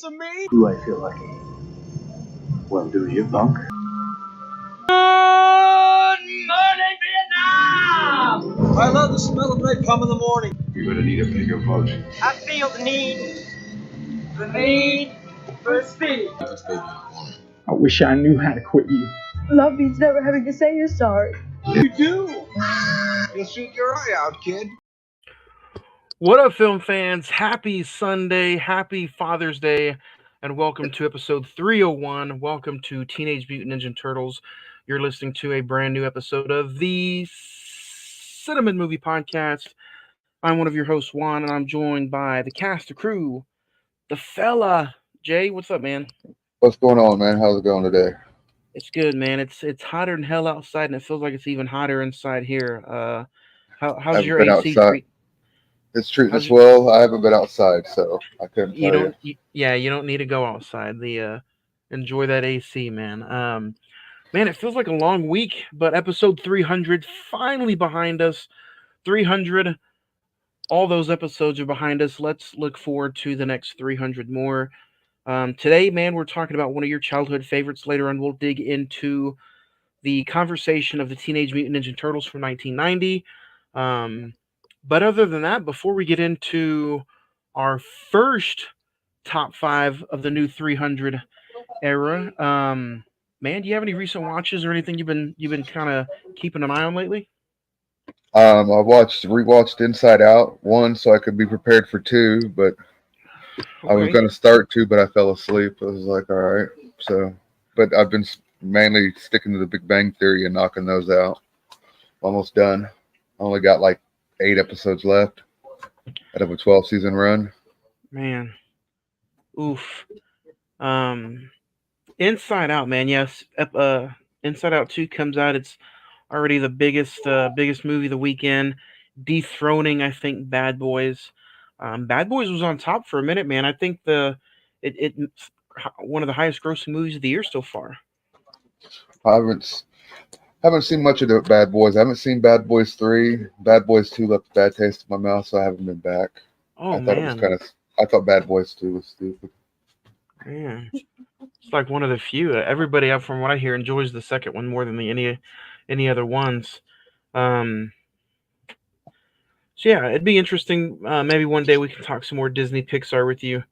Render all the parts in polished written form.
of me? Do I feel lucky? Well, do you, punk? Good morning, Vietnam! I love the smell of napalm in the morning. You're gonna need a bigger boat. I feel the need for speed. I wish I knew how to quit you. Love means never having to say you're sorry. You do? You'll shoot your eye out, kid. What up, film fans? Happy Sunday, happy Father's Day, and welcome to episode 301. Welcome to Teenage Mutant Ninja Turtles. You're listening to a brand new episode of the Cne-Men Movie Podcast. I'm one of your hosts, Juan, and I'm joined by the cast, the crew, the fella. Jay, what's up, man? What's going on, man? How's it going today? It's good, man. It's hotter than hell outside, and it feels like it's even hotter inside here. How's your AC treat? It's treating us well. I haven't been outside, so I couldn't tell you. You don't need to go outside. Enjoy that AC, man. Man, it feels like a long week, but episode 300 finally behind us. 300, all those episodes are behind us. Let's look forward to the next 300 more. Today, man, we're talking about one of your childhood favorites. Later on, we'll dig into the conversation of the Teenage Mutant Ninja Turtles from 1990. But other than that, before we get into our first top 5 of the new 300 era, man, do you have any recent watches or anything you've been kind of keeping an eye on lately? I rewatched Inside Out 1 so I could be prepared for 2, but I was going to start 2, but I fell asleep. I was like, all right. So, but I've been mainly sticking to the Big Bang Theory and knocking those out. Almost done. I only got like 8 episodes left out of a 12-season run. Man. Oof. Inside Out, man. Yes. Inside Out 2 comes out. It's already the biggest movie of the weekend, dethroning, I think, Bad Boys. Bad Boys was on top for a minute, man. I think it's one of the highest grossing movies of the year so far. I haven't seen much of the Bad Boys. I haven't seen Bad Boys 3. Bad Boys 2 left a bad taste in my mouth, so I haven't been back. Oh, man. I thought Bad Boys 2 was stupid. Man. It's like one of the few. Everybody, from what I hear, enjoys the second one more than any other ones. So yeah, it'd be interesting. Maybe one day we can talk some more Disney Pixar with you,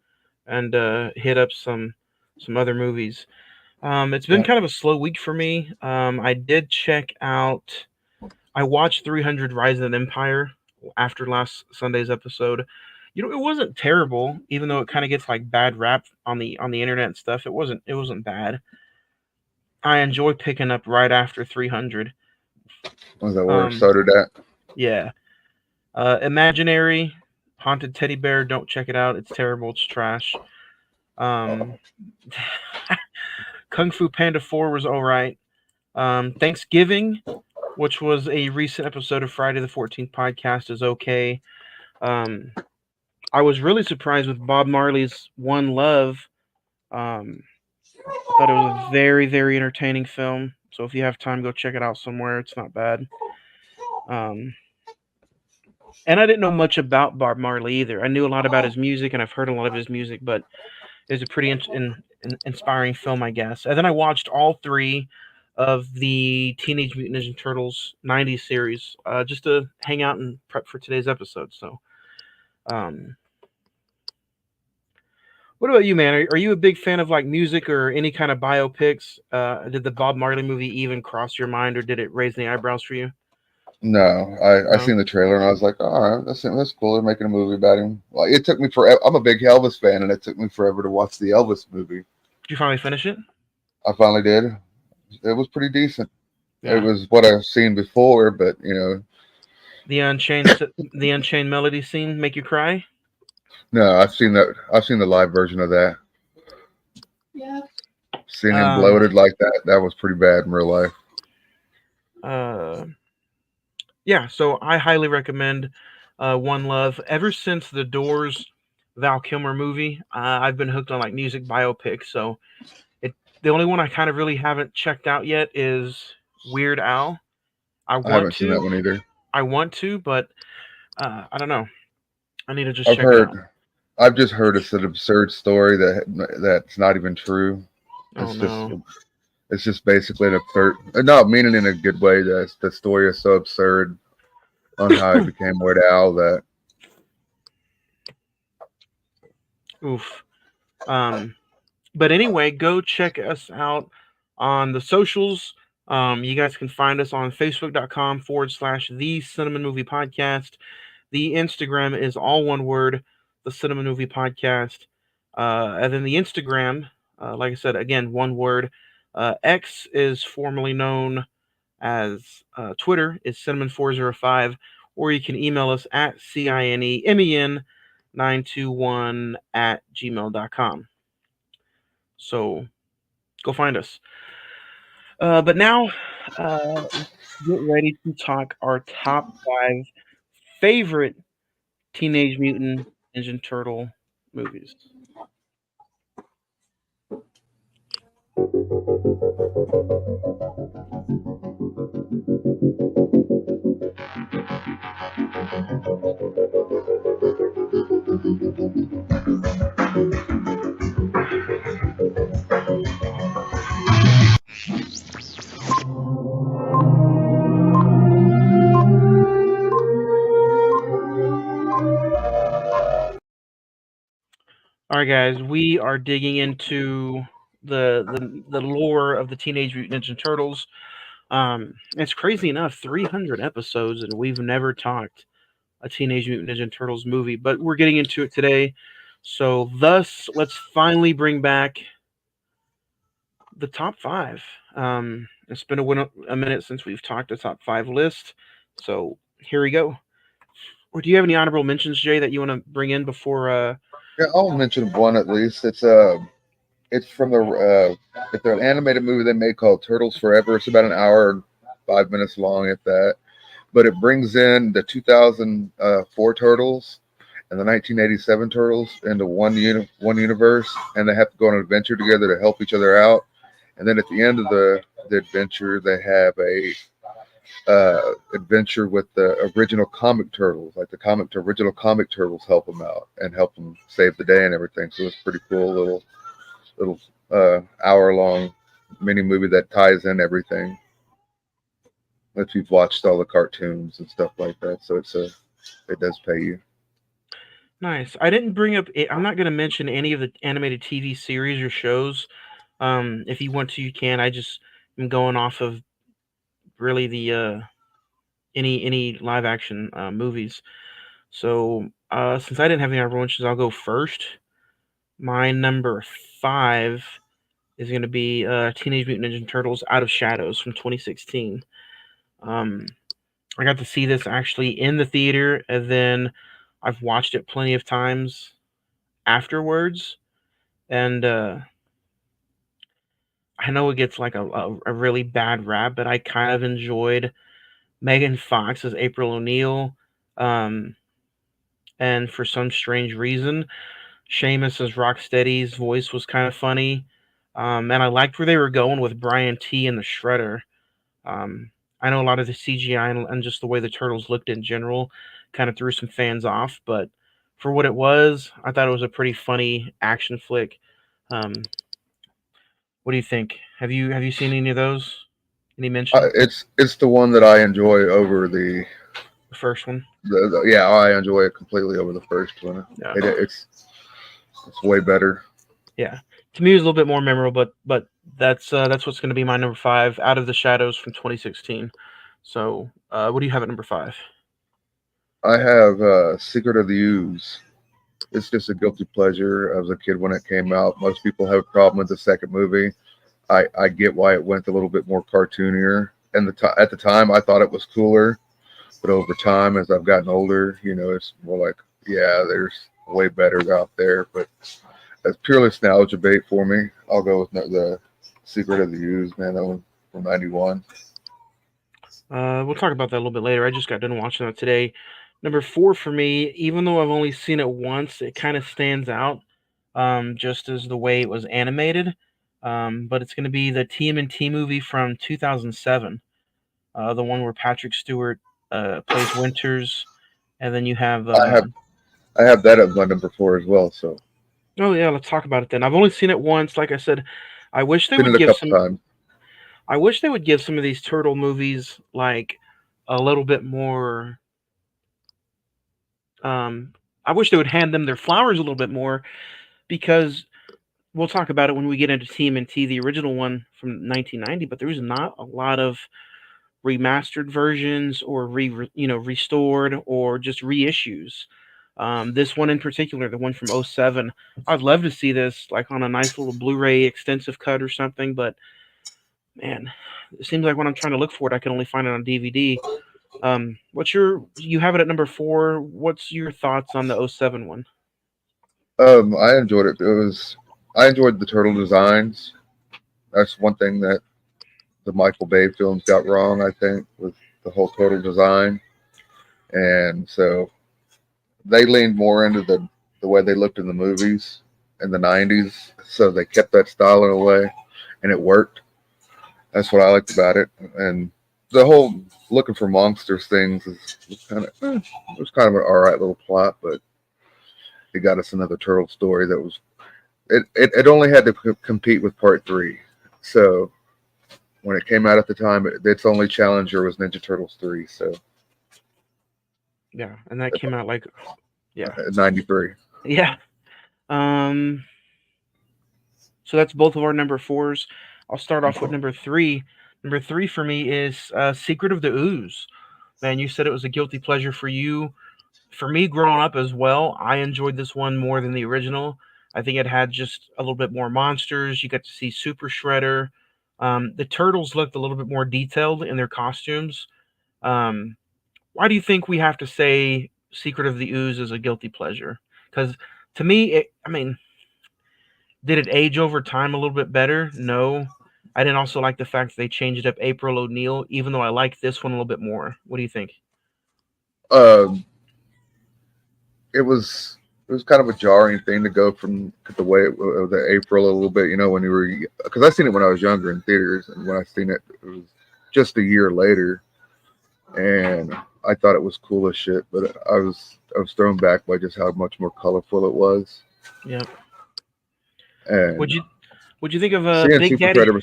and hit up some other movies. It's been kind of a slow week for me. I did check out. I watched 300 Rise of the Empire after last Sunday's episode. You know, it wasn't terrible, even though it kind of gets like bad rap on the internet and stuff. It wasn't bad. I enjoy picking up right after 300. Was that where it started at? Yeah. Imaginary Haunted Teddy Bear. Don't check it out. It's terrible. It's trash. Kung Fu Panda 4 was all right. Thanksgiving, which was a recent episode of Friday the 14th podcast, is okay. I was really surprised with Bob Marley's One Love. Thought it was a very, very entertaining film. So if you have time, go check it out somewhere. It's not bad. And I didn't know much about Bob Marley either. I knew a lot about his music, and I've heard a lot of his music, but it was a pretty inspiring film, I guess. And then I watched all 3 of the Teenage Mutant Ninja Turtles 90s series just to hang out and prep for today's episode. So, what about you, man? Are you a big fan of like music or any kind of biopics? Did the Bob Marley movie even cross your mind, or did it raise any eyebrows for you? No, I seen the trailer and I was like, all right, that's cool. They're making a movie about him. Like, it took me forever. I'm a big Elvis fan, and it took me forever to watch the Elvis movie. Did you finally finish it? I finally did. It was pretty decent. Yeah. It was what I've seen before, but you know, the Unchained Melody scene make you cry? No, I've seen that. I've seen the live version of that. Yeah. Seeing him bloated like that was pretty bad in real life. Yeah, so I highly recommend One Love. Ever since the Doors Val Kilmer movie, I've been hooked on like music biopics. So the only one I kind of really haven't checked out yet is Weird Al. I haven't seen that one either. I want to, but I don't know. I need to just check it out. I've just heard it's an absurd story that's not even true. Oh no. It's just basically an absurd, not meaning in a good way. That the story is so absurd on how he became Weird Al that. Oof. But anyway, go check us out on the socials. You guys can find us on Facebook.com/The Cne-Men Movie Podcast. The Instagram is all one word, The Cne-Men Movie Podcast. And then the Instagram, like I said, again, one word. X is formerly known as Twitter, is Cne-Men405, or you can email us at CINEMEN921@gmail.com. So go find us. But now, get ready to talk our top 5 favorite Teenage Mutant Ninja Turtle movies. All right, guys, we are digging into the lore of the Teenage Mutant Ninja Turtles. It's crazy enough, 300 episodes, and we've never talked a Teenage Mutant Ninja Turtles movie, but we're getting into it today. So, thus, let's finally bring back the top 5. It's been a minute since we've talked a top 5 list, so here we go. Or do you have any honorable mentions, Jay, that you want to bring in before? Yeah, I'll mention one at least. It's from it's an animated movie they made called Turtles Forever. It's about an hour and 5 minutes long at that, but it brings in the 2004 Turtles and the 1987 Turtles into one universe, and they have to go on an adventure together to help each other out. And then at the end of the adventure, they have a adventure with the original comic turtles, like original comic turtles help them out and help them save the day and everything. So it's pretty cool little hour long mini movie that ties in everything. If you've watched all the cartoons and stuff like that, so it does pay you. Nice. I didn't bring up. I'm not going to mention any of the animated TV series or shows. If you want to, you can. I just am going off of really the any live action movies. So since I didn't have any honorable mentions, I'll go first. My number 5 is going to be Teenage Mutant Ninja Turtles: Out of Shadows from 2016. I got to see this actually in the theater, and then I've watched it plenty of times afterwards. And I know it gets like a really bad rap, but I kind of enjoyed Megan Fox as April O'Neil. And for some strange reason, Seamus as Rocksteady's voice was kind of funny. And I liked where they were going with Brian T. and the Shredder. I know a lot of the CGI and just the way the turtles looked in general kind of threw some fans off, but for what it was, I thought it was a pretty funny action flick. What do you think? Have you seen any of those? Any mention? It's the one that I enjoy over the first one. Yeah, I enjoy it completely over the first one. Yeah. It's way better. Yeah, to me, it was a little bit more memorable, but that's what's going to be my number 5, Out of the Shadows from 2016. So, what do you have at number 5? I have Secret of the Ooze. It's just a guilty pleasure as a kid when it came out. Most people have a problem with the second movie. I get why it went a little bit more cartoonier, and at the time I thought it was cooler, but over time as I've gotten older, it's more like, yeah, there's way better out there. But that's purely nostalgia bait for me. I'll go with the Secret of the Ooze, man. That one from '91. We'll talk about that a little bit later. I just got done watching that today. Number 4 for me, even though I've only seen it once, it kind of stands out just as the way it was animated. But it's going to be the TMNT movie from 2007, the one where Patrick Stewart plays Winters, and then you have. I I have that as my number 4 as well. So Oh yeah, let's talk about it then. I've only seen it once. Like I said, I wish they seen would it a give couple some. times. I wish they would give some of these turtle movies like a little bit more. Um, I wish they would hand them their flowers a little bit more because we'll talk about it when we get into TMNT, the original one from 1990. But there's not a lot of remastered versions or restored or just reissues. This one in particular, the one from '07, I'd love to see this like on a nice little Blu-ray extensive cut or something. But man, it seems like when I'm trying to look for it, I can only find it on DVD. You have it at number 4. What's your thoughts on the '07 one? I enjoyed it. I enjoyed the turtle designs. That's one thing that the Michael Bay films got wrong, I think, with the whole turtle design. And so they leaned more into the way they looked in the movies in the 90s. So they kept that style in a way, and it worked. That's what I liked about it. And the whole looking for monsters things was kind of it was kind of an all right little plot, but it got us another turtle story that was it only had to compete with part 3. So when it came out at the time, its only challenger was Ninja Turtles 3. So Yeah, and that came out like, yeah, 93. yeah. Um, so that's both of our number 4s. I'll start off with number 3. Number 3 for me is Secret of the Ooze. Man, you said it was a guilty pleasure for you. For me, growing up as well, I enjoyed this one more than the original. I think it had just a little bit more monsters. You got to see Super Shredder. The turtles looked a little bit more detailed in their costumes. Um, why do you think we have to say Secret of the Ooze is a guilty pleasure? Because to me, I mean, did it age over time a little bit better? No. I didn't also like the fact that they changed up April O'Neil, even though I like this one a little bit more. What do you think? Um, it was kind of a jarring thing to go from the way the April a little bit, when you were, because I seen it when I was younger in theaters, and when I seen it, it was just a year later, and I thought it was cool as shit, but I was thrown back by just how much more colorful it was, Yep. and Would you Would you think of seeing Big Super Daddy? Shredder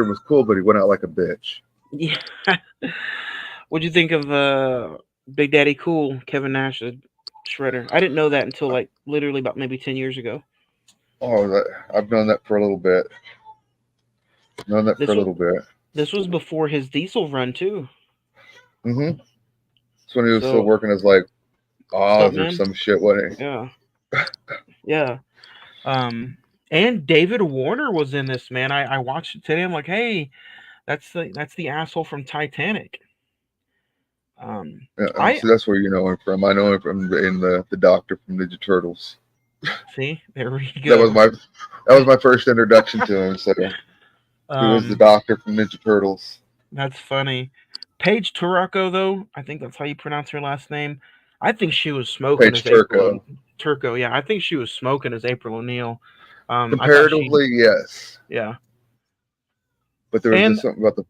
was cool, but he went out like a bitch. Yeah. What'd you think of Big Daddy Cool, Kevin Nash, Shredder? I didn't know that until like literally about maybe 10 years ago. Oh, I've known that for a little bit. Known that for This a was little bit. this was before his Diesel run too. Mm-hmm. That's when he was still So working as like Oz or stuntman, some shit, wasn't he? yeah, yeah. Um, and David Warner was in this, man. I watched it today. I'm like, hey, that's the asshole from Titanic. Um, Yeah, I see, that's where you know him from. I know him from in the Doctor from Ninja Turtles. see. There we That was go. my first introduction to him. So he was the Um, Doctor from Ninja Turtles. that's funny. Paige Turco, though, I think that's how you pronounce her last name. I think she was smoking Paige as April Turco. Turco. Yeah, I think she was smoking as April O'Neil. I thought she, Comparatively, yes, yeah, but there was just and something about the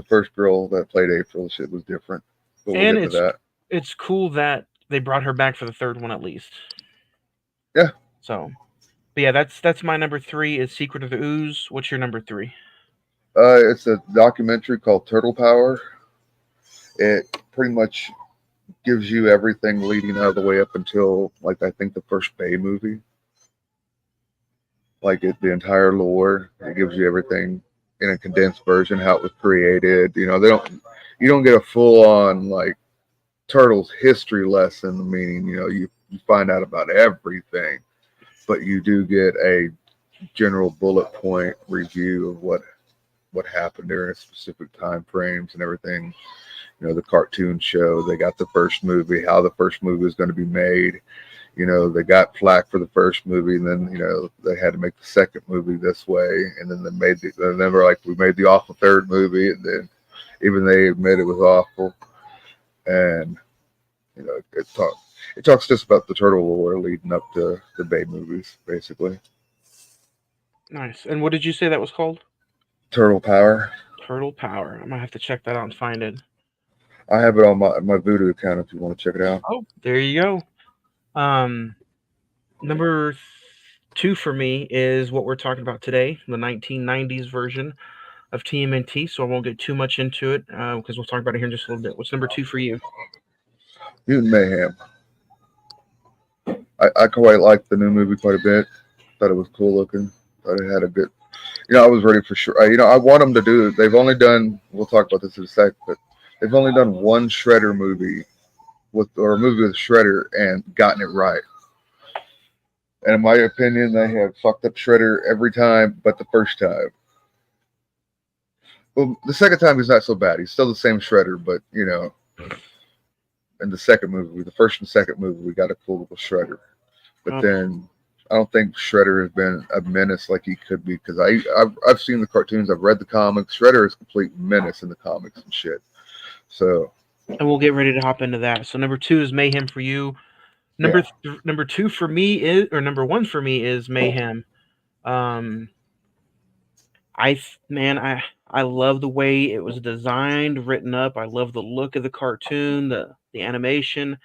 first girl that played April. Shit was different. But we'll and get to it's that. it's cool that they brought her back for the third one at least. Yeah. So, but yeah, that's my number 3 is Secret of the Ooze. What's your number 3? It's a documentary called Turtle Power. It pretty much gives you everything leading all the way up until like I think the first Bay movie. Like the entire lore. It gives you everything in a condensed version, how it was created. You don't get a full on like Turtles history lesson, meaning, you find out about everything, but you do get a general bullet point review of what happened during specific time frames and everything. The cartoon show, they got the first movie, how the first movie was going to be made. They got flack for the first movie, and then they had to make the second movie this way, and then they were like, we made the awful third movie, and then even they admit it was awful. And it talks just about the turtle lore leading up to the Bay movies, basically. Nice. And what did you say that was called? Turtle Power. Turtle Power. I might have to check that out and find it. I have it on my Voodoo account if you want to check it out. Oh, there you go. Number 2 for me is what we're talking about today, the 1990s version of TMNT. So I won't get too much into it because we'll talk about it here in just a little bit. What's number 2 for you? Mutant Mayhem. I quite liked the new movie quite a bit. Thought it was cool looking. Thought it had a good. I was ready for sure. I want them to do it. They've only done. We'll talk about this in a sec, but they've only done one Shredder movie or a movie with Shredder and gotten it right. And in my opinion, they have fucked up Shredder every time, but the first time. Well, the second time he's not so bad. He's still the same Shredder, but in the second movie, the first and second movie, we got a cool little Shredder. But then I don't think Shredder has been a menace like he could be because I've seen the cartoons, I've read the comics. Shredder is a complete menace in the comics and shit. So, and we'll get ready to hop into that. So number 2 is Mayhem for you. Number 2 for me is, or number 1 for me is Mayhem. I love the way it was designed, written up. I love the look of the cartoon, the animation.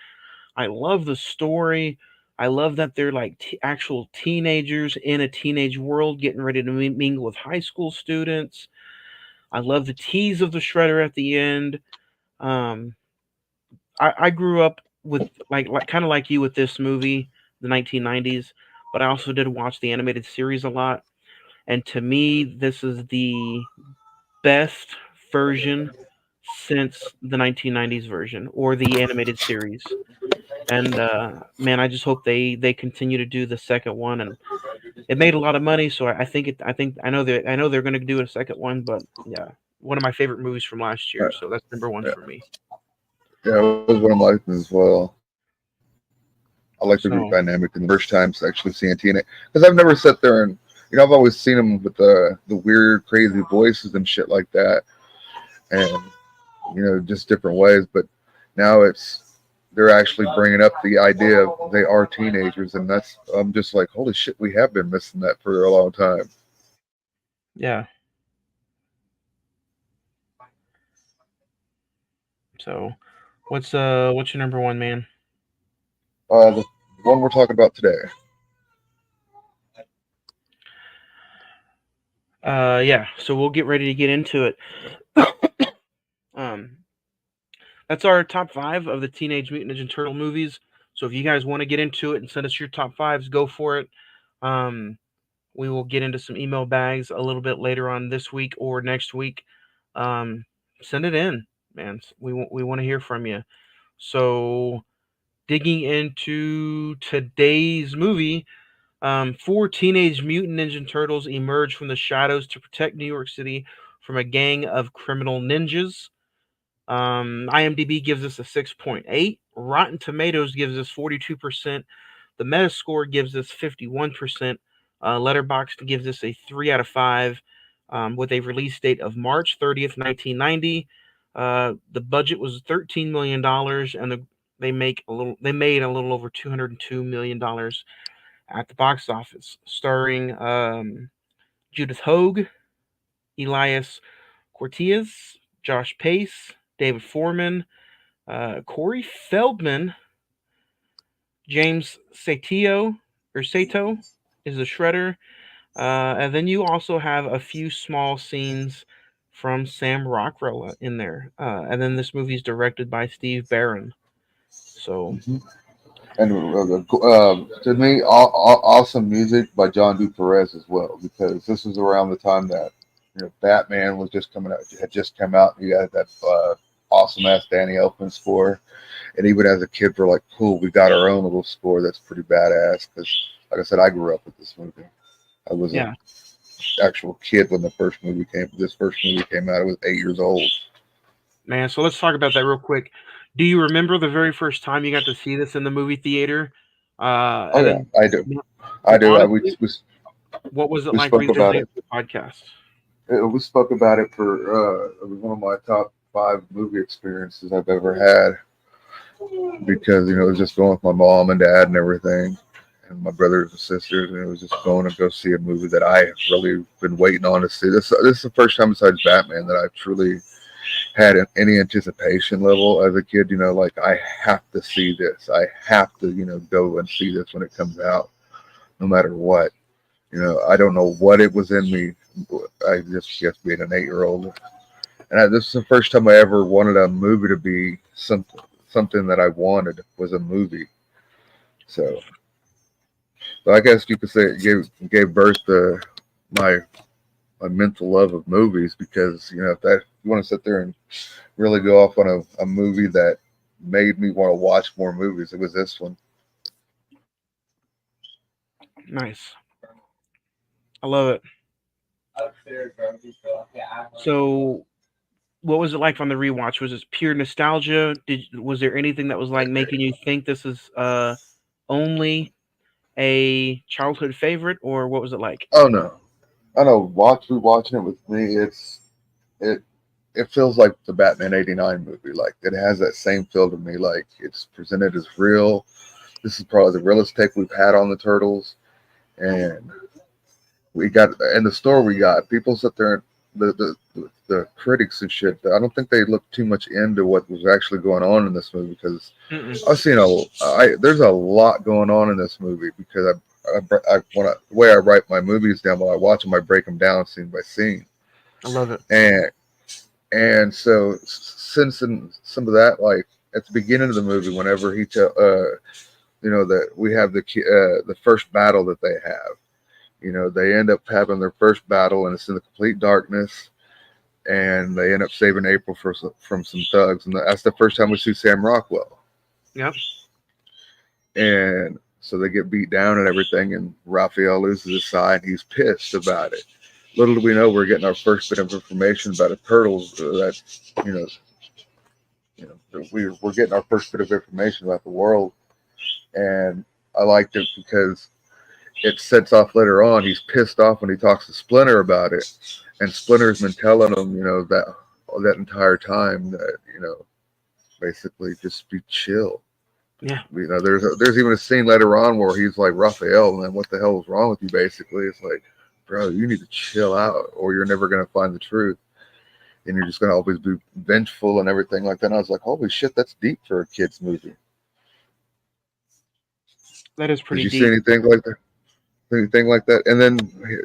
I love the story. I love that they're like actual teenagers in a teenage world getting ready to mingle with high school students. I love the tease of the Shredder at the end. I grew up with like kind of like you with this movie, the 1990s, but I also did watch the animated series a lot. And to me, this is the best version since the 1990s version or the animated series. And man, I just hope they continue to do the second one. And it made a lot of money, so I know they're going to do a second one. But yeah, one of my favorite movies from last year. So that's number 1 for me. Yeah, it was one of mine as well. I like the group dynamic and the first time actually seeing TNA because I've never sat there and I've always seen them with the weird, crazy voices and shit like that, and just different ways. But now they're actually bringing up the idea of they are teenagers, and I'm just like, holy shit, we have been missing that for a long time. Yeah. So, what's your number 1, man? The one we're talking about today. Yeah. So we'll get ready to get into it. That's our top 5 of the Teenage Mutant Ninja Turtle movies. So if you guys want to get into it and send us your top 5s, go for it. We will get into some email bags a little bit later on this week or next week. Send it in, man. We want to hear from you. So digging into today's movie, 4 Teenage Mutant Ninja Turtles emerge from the shadows to protect New York City from a gang of criminal ninjas. IMDb gives us a 6.8. Rotten Tomatoes gives us 42%. The Metascore gives us 51%. Letterboxd gives us a 3 out of 5 with a release date of March 30th, 1990. The budget was $13 million, and they made a little over $202 million at the box office, starring Judith Hoag, Elias Cortez, Josh Pace, David Foreman, Corey Feldman, James Sato is the Shredder, and then you also have a few small scenes from Sam Rockwell in there, and then this movie is directed by Steve Barron. So, and to me, awesome music by John Du Perez as well, because this was around the time that Batman was just had just come out. You had that awesome ass Danny Elfman score, and even as a kid, we're like, cool, we got our own little score that's pretty badass. Because, like I said, I grew up with this movie. I was an actual kid when this first movie came out. I was 8 years old. Man, so let's talk about that real quick. Do you remember the very first time you got to see this in the movie theater? I do. Honestly, what was it like revisiting the podcast? We spoke about it for it was one of my top 5 movie experiences I've ever had, because it was just going with my mom and dad and everything, and my brothers and sisters, and it was just going to go see a movie that I have really been waiting on to see. This is the first time besides Batman that I've truly had any anticipation level as a kid. You know, like I have to see this. I have to, go and see this when it comes out, no matter what. I don't know what it was in me. I just guess being an 8-year-old, and this is the first time I ever wanted a movie to be something that I wanted was a movie. So I guess you could say it gave birth to my mental love of movies, because if you want to sit there and really go off on a movie that made me want to watch more movies, it was this one. Nice. I love it. So, what was it like on the rewatch? Was it pure nostalgia? Was there anything that was like making you think this is only a childhood favorite, or what was it like? Oh no, I know. Rewatching it with me, it feels like the Batman '89 movie. Like it has that same feel to me. Like it's presented as real. This is probably the realest take we've had on the Turtles, and we got in the store. We got people sit there, the critics and shit. I don't think they looked too much into what was actually going on in this movie, because I've seen there's a lot going on in this movie, because the way I write my movies down while I watch them, I break them down scene by scene. I love it. And so since in some of that, like at the beginning of the movie, whenever he that we have the first battle that they have. They end up having their first battle, and it's in the complete darkness, and they end up saving April from some thugs, and that's the first time we see Sam Rockwell. Yep. And so they get beat down and everything, and Raphael loses his side. He's pissed about it. Little do we know, we're getting our first bit of information about a Turtles we're getting our first bit of information about the world, and I liked it because it sets off later on. He's pissed off when he talks to Splinter about it, and Splinter's been telling him, that entire time that basically just be chill. Yeah. There's even a scene later on where he's like, Raphael, man, what the hell is wrong with you? Basically, it's like, bro, you need to chill out, or you're never gonna find the truth, and you're just gonna always be vengeful and everything like that. And I was like, holy shit, that's deep for a kid's movie. That is pretty deep. Did you see anything like that? Anything like that? And then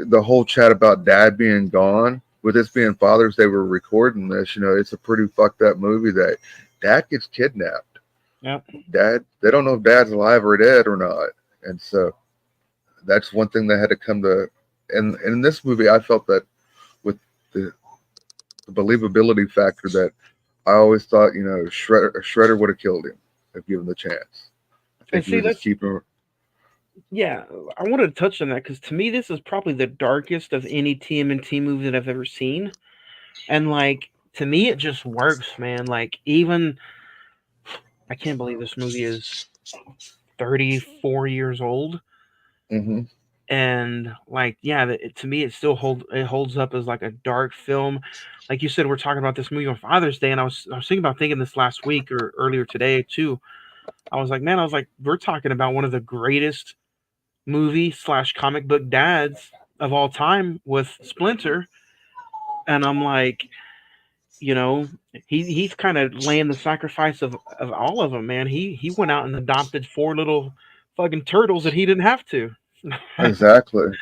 the whole chat about Dad being gone. With this being Father's Day, we're recording this. It's a pretty fucked up movie that Dad gets kidnapped. Yep. Dad, they don't know if Dad's alive or dead or not. And so that's one thing that had to come to. And in this movie, I felt that with the believability factor, that I always thought, Shredder would have killed him if given the chance. I think he would just keep him. Yeah, I wanted to touch on that because to me, this is probably the darkest of any TMNT movie that I've ever seen. And, like, to me, it just works, man. Like, even, I can't believe this movie is 34 years old. Mm-hmm. And, like, yeah, to me, it still holds up as, like, a dark film. Like you said, we're talking about this movie on Father's Day, and I was thinking this last week or earlier today, too. I was like, we're talking about one of the greatest movie/comic book dads of all time with Splinter, and I'm like, he's kind of laying the sacrifice of all of them, man. He went out and adopted 4 little fucking turtles that he didn't have to. Exactly.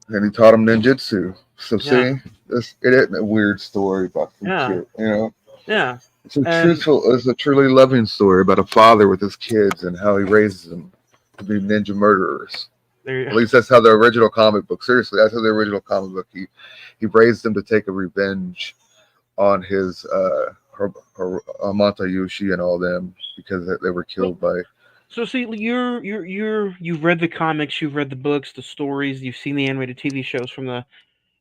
And he taught him ninjutsu. So see, it isn't a weird story about some kid, Yeah. It's a truly loving story about a father with his kids and how he raises them to be ninja murderers. At least that's how the original comic book. Seriously, that's how the original comic book. He raised them to take a revenge on his Amatayushi and all them, because they were killed by. So see, you've read the comics, you've read the books, the stories, you've seen the animated TV shows from the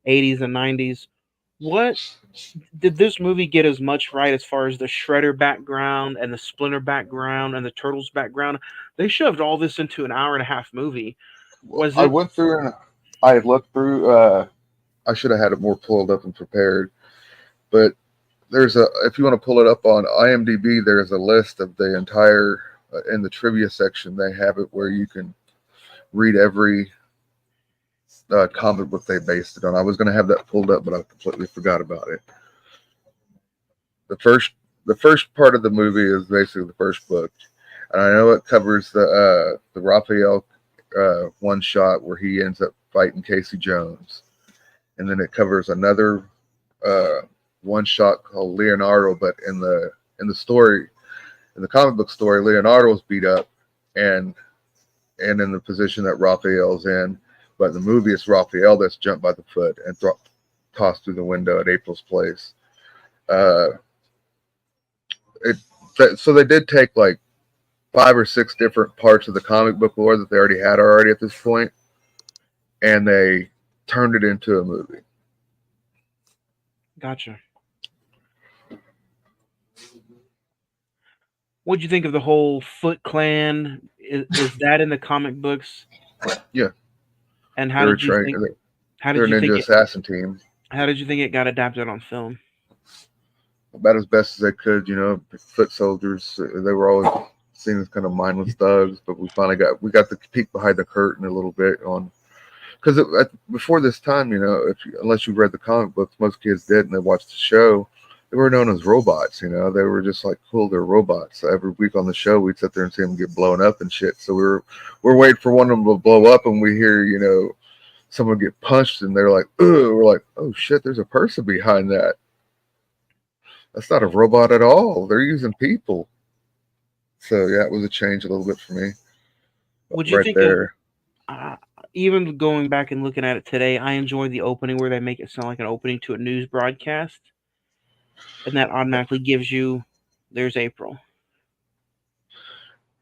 80s and 90s. What did this movie get as much right as far as the Shredder background and the Splinter background and the Turtles background? They shoved all this into an hour-and-a-half movie. I went through and I looked through. I should have had it more pulled up and prepared, but if you want to pull it up on IMDb, there's a list of the entire in the trivia section. They have it where you can read every comic book they based it on. I was going to have that pulled up, but I completely forgot about it. the first part of the movie is basically the first book, and I know it covers the Raphael one shot where he ends up fighting Casey Jones, and then it covers another one shot called Leonardo. But in the story, in the comic book story, Leonardo's beat up and in the position that Raphael's in. But in the movie, it's Raphael that's jumped by the foot and tossed through the window at April's place. So they did take like 5 or 6 different parts of the comic book lore that they already had at this point, and they turned it into a movie. Gotcha. What'd you think of the whole Foot Clan? Is that in the comic books? Yeah. And how did you think? They're a ninja assassin team. How did you think it got adapted on film? About as best as they could, foot soldiers. They were always seen as kind of mindless thugs, but we finally got the peek behind the curtain a little bit on, because before this time, unless you read the comic books, most kids did, and they watched the show. They were known as robots. They were just like, cool, they're robots. So every week on the show, we'd sit there and see them get blown up and shit. So we're waiting for one of them to blow up, and we hear someone get punched, and they're like, ugh. We're like, oh shit, there's a person behind that. That's not a robot at all. They're using people. So yeah, it was a change a little bit for me. Would you think there? Even going back and looking at it today, I enjoyed the opening where they make it sound like an opening to a news broadcast, and that automatically gives you, there's April.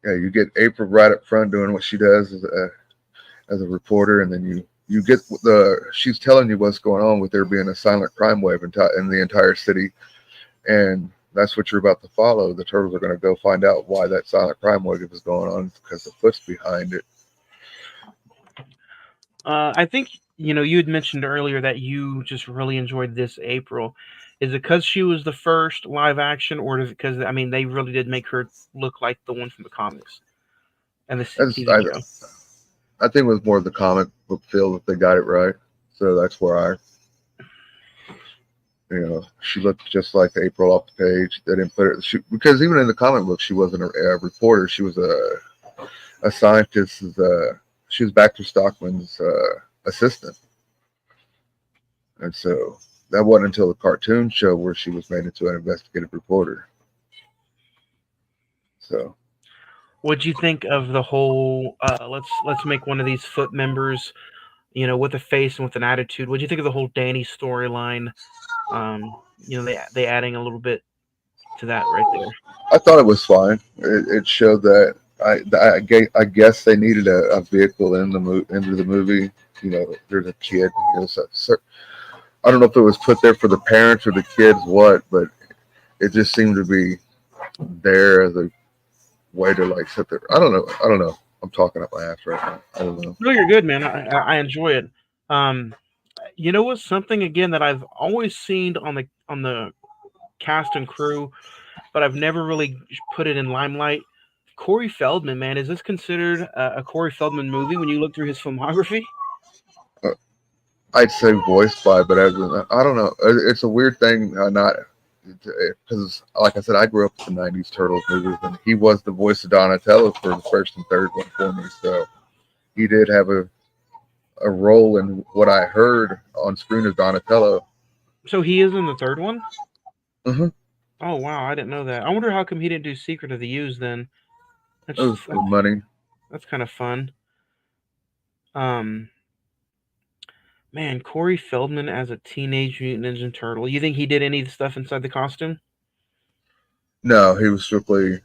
Yeah, you get April right up front doing what she does as a reporter, and then you get she's telling you what's going on with there being a silent crime wave in the entire city. And that's what you're about to follow. The Turtles are going to go find out why that silent crime wave is going on, because the Foot's behind it. I think, you had mentioned earlier that you just really enjoyed this April. Is it because she was the first live action, or is it because, they really did make her look like the one from the comics and the TV show? I think it was more of the comic book feel that they got it right. So that's where she looked just like April off the page. They didn't put it because even in the comic book, she wasn't a reporter. She was a scientist. She was Baxter Stockman's assistant, and so that wasn't until the cartoon show where she was made into an investigative reporter. So, what'd you think of the whole? Let's make one of these Foot members, with a face and with an attitude. What'd you think of the whole Danny storyline? They adding a little bit to that right there. I thought it was fine. It showed that I guess they needed a vehicle into the movie. There's a kid. I don't know if it was put there for the parents or the kids, but it just seemed to be there as a way to sit there. I don't know. I'm talking up my ass right now. I don't know. No, you're good, man. I enjoy it. What's something again that I've always seen on the cast and crew, but I've never really put it in limelight. Corey Feldman, man, is this considered a Corey Feldman movie when you look through his filmography? I'd say voiced by, but I don't know. It's a weird thing, not because, like I said, I grew up with the '90s Turtles movies, and he was the voice of Donatello for the first and third one for me. So he did have a role in what I heard on screen as Donatello. So he is in the third one? Mm-hmm. Oh, wow. I didn't know that. I wonder how come he didn't do Secret of the Use then. That was good money. That's kind of fun. Man, Corey Feldman as a Teenage Mutant Ninja Turtle. You think he did any of the stuff inside the costume? No, he was strictly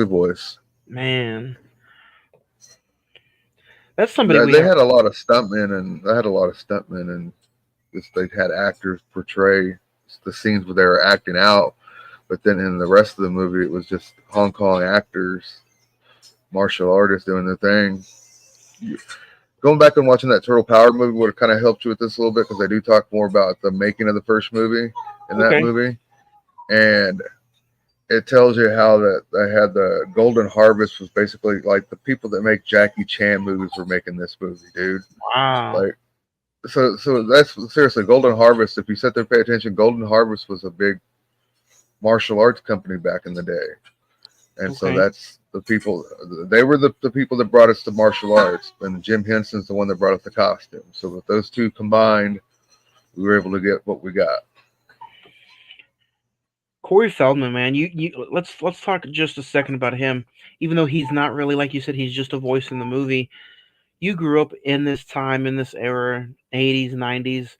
voice. Man. That's somebody they had a lot of stuntmen, and they had actors portray the scenes where they were acting out, but then in the rest of the movie it was just Hong Kong actors, martial artists doing their thing. Going back and watching that Turtle Power movie would have kind of helped you with this a little bit, because they do talk more about the making of the first movie in that movie, and it tells you how that they had the Golden Harvest was basically like the people that make Jackie Chan movies were making this movie, dude. Wow. So that's seriously Golden Harvest. If you sit there and pay attention, Golden Harvest was a big martial arts company back in the day. And so Okay. that's the people. They were the people that brought us to martial arts, and Jim Henson's the one that brought us the costume. So with those two combined, we were able to get what we got. Corey Feldman, man, you let's talk just a second about him. Even though he's not really, like you said, he's just a voice in the movie. You grew up in this time, in this era, 80s, 90s.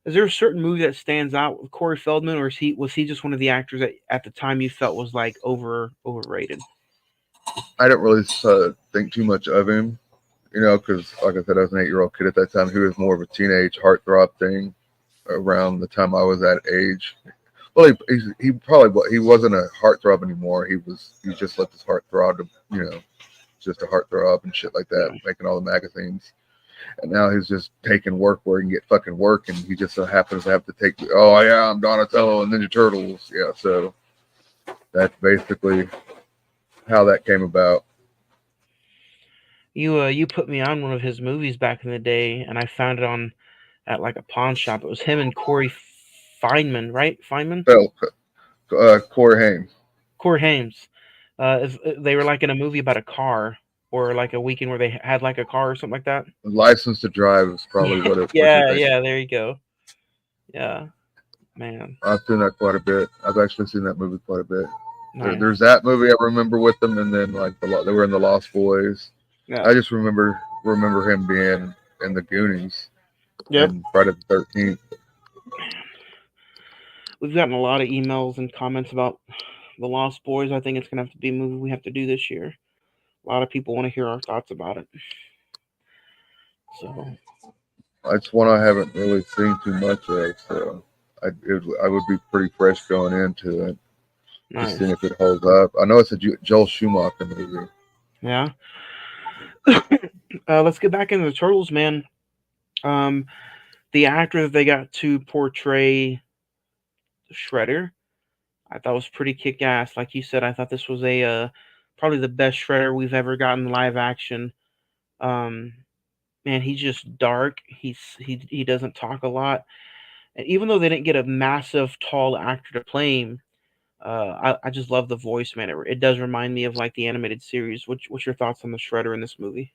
Is there a certain movie that stands out with Corey Feldman, or was he just one of the actors that at the time you felt was like overrated? I didn't really think too much of him, because like I said, I was an 8-year-old kid at that time. He was more of a teenage heartthrob thing around the time I was that age. Well, he wasn't a heartthrob anymore. He just let his heart throb to, just a heartthrob and shit like that, Yeah. making all the magazines. And now he's just taking work where he can get fucking work, and he just so happens to have to take. Oh yeah, I'm Donatello and Ninja Turtles. Yeah, so that's basically how that came about. You put me on one of his movies back in the day, and I found it on at like a pawn shop. It was him and Corey Feynman, right? Feynman, Well, Corey Haim. Corey Hames. They were like in a movie about a car, or like a weekend where they had like a car or something like that. License to Drive is probably what you're Yeah, thinking. yeah. There you go. Yeah, man, I've seen that quite a bit. I've actually seen that movie quite a bit. nice. There's that movie I remember with them, and then like they were in the Lost Boys. Yeah. I just remember him being in the Goonies Yep. and Friday the 13th. We've gotten a lot of emails and comments about the Lost Boys. I think it's gonna have to be a movie we have to do this year. A lot of people want to hear our thoughts about it. So It's one I haven't really seen too much of, so I would be pretty fresh going into it, nice. just seeing if it holds up. I know it's a Joel Schumacher movie. Yeah. Let's get back into the Turtles, man. The actor that they got to portray Shredder, I thought was pretty kick ass. Like you said, I thought this was a probably the best Shredder we've ever gotten live action. Um, Man, he's just dark. He doesn't talk a lot, and even though they didn't get a massive tall actor to play him, I just love the voice, man. It does remind me of like the animated series. What's your thoughts on the Shredder in this movie?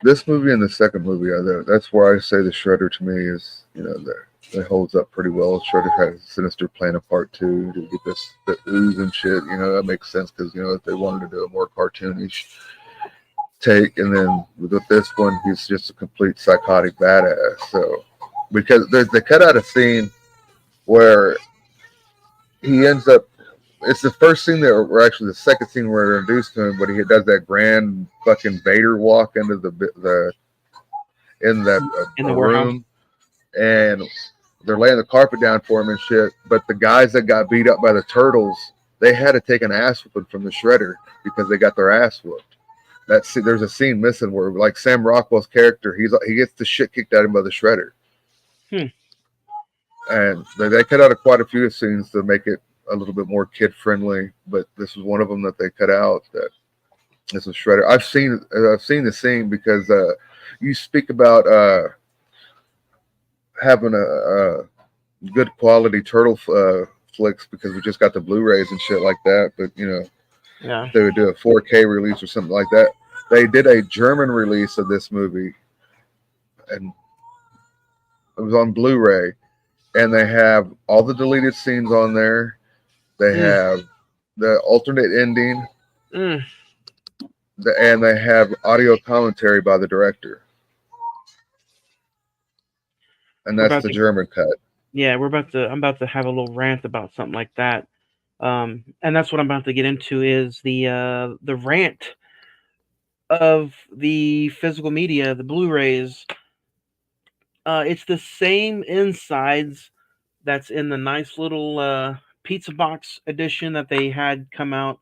This movie and the second movie, that's where I say the Shredder to me is, that holds up pretty well. Shredder has a Sinister Plan of Part 2 to get the ooze and shit. That makes sense because, if they wanted to do a more cartoonish take, and then with this one, he's just a complete psychotic badass. So, because they cut out a scene where he ends up. It's the first scene or actually the second scene where we're introduced to him, but he does that grand fucking Vader walk into the in that In the warehouse? room, and they're laying the carpet down for him and shit. But the guys that got beat up by the turtles, they had to take an ass whooping from the Shredder because they got their ass whooped. There's a scene missing where, like, Sam Rockwell's character, he gets the shit kicked out of him by the Shredder. And they cut out quite a few scenes to make it a little bit more kid friendly, but this was one of them that they cut out. That this was Shredder. I've seen the scene because you speak about having a good quality turtle flicks because we just got the Blu-rays and shit like that. But Yeah. they would do a 4K release or something like that. They did a German release of this movie, and it was on Blu-ray, and they have all the deleted scenes on there. They have the alternate ending, and they have audio commentary by the director. And that's the German cut. Yeah, I'm about to have a little rant about something like that. And that's what I'm about to get into is the rant of the physical media, the Blu-rays. It's the same insides that's in the nice little pizza box edition that they had come out.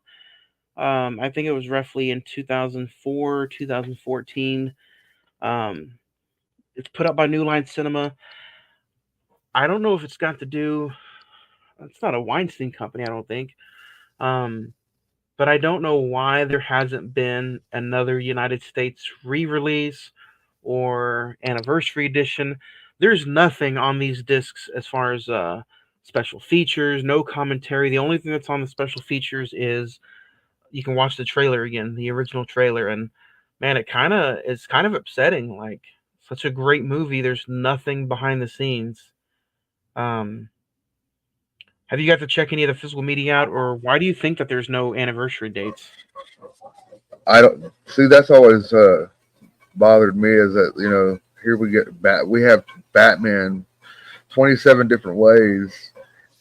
I think it was roughly in 2004, 2014. It's put out by New Line Cinema. I don't know if it's got to do. It's not a Weinstein company, I don't think. But I don't know why there hasn't been another United States re-release or anniversary edition. There's nothing on these discs as far as special features, no commentary. The only thing that's on the special features is you can watch the trailer again, the original trailer, and man, it's kind of upsetting. Like such a great movie, there's nothing behind the scenes. Um, have you got to check any of the physical media out, or why do you think that there's no anniversary dates? I don't see. That's always bothered me is that here we have Batman 27 different ways,